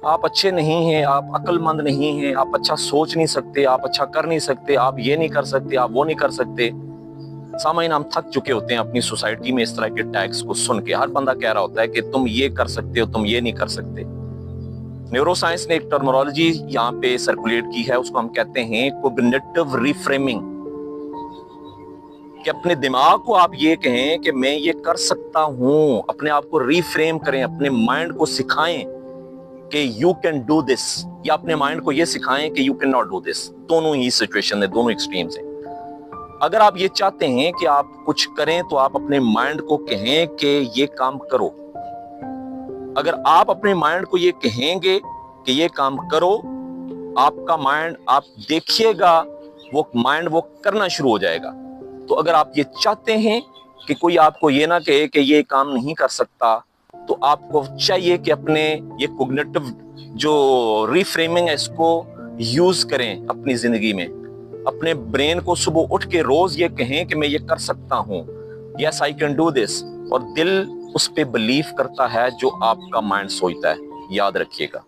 آپ اچھے نہیں ہیں، آپ عقل مند نہیں ہیں، آپ اچھا سوچ نہیں سکتے، آپ اچھا کر نہیں سکتے، آپ یہ نہیں کر سکتے، آپ وہ نہیں کر سکتے۔ سامعین، ہم تھک چکے ہوتے ہیں اپنی سوسائٹی میں اس طرح کے ٹیگز کو سن کے۔ ہر بندہ کہہ رہا ہوتا ہے کہ تم یہ کر سکتے ہو، تم یہ نہیں کر سکتے۔ نیورو سائنس نے ایک ٹرمنالوجی یہاں پہ سرکولیٹ کی ہے، اس کو ہم کہتے ہیں کوگنیٹو ریفریمنگ، کہ اپنے دماغ کو آپ یہ کہیں کہ میں یہ کر سکتا ہوں، اپنے آپ کو ریفریم کریں، اپنے مائنڈ کو سکھائیں کہ یو کین ڈو دس، یا اپنے مائنڈ کو یہ سکھائیں کہ you can not do this. دونوں ہی سچویشن ہے، دونوں ایکسٹریمز ہیں۔ اگر آپ یہ چاہتے ہیں کہ آپ کچھ کریں تو آپ اپنے مائنڈ کو کہیں کہ یہ کام کرو۔ اگر آپ اپنے مائنڈ کو یہ کہیں گے کہ یہ کام کرو، آپ کا مائنڈ، آپ دیکھیے گا وہ مائنڈ وہ کرنا شروع ہو جائے گا۔ تو اگر آپ یہ چاہتے ہیں کہ کوئی آپ کو یہ نہ کہے کہ یہ کام نہیں کر سکتا، تو آپ کو چاہیے کہ اپنے یہ کوگنیٹو جو ریفریمنگ ہے اس کو یوز کریں اپنی زندگی میں۔ اپنے برین کو صبح اٹھ کے روز یہ کہیں کہ میں یہ کر سکتا ہوں، یس آئی کین ڈو دس، اور دل اس پہ بلیف کرتا ہے جو آپ کا مائنڈ سوچتا ہے۔ یاد رکھیے گا۔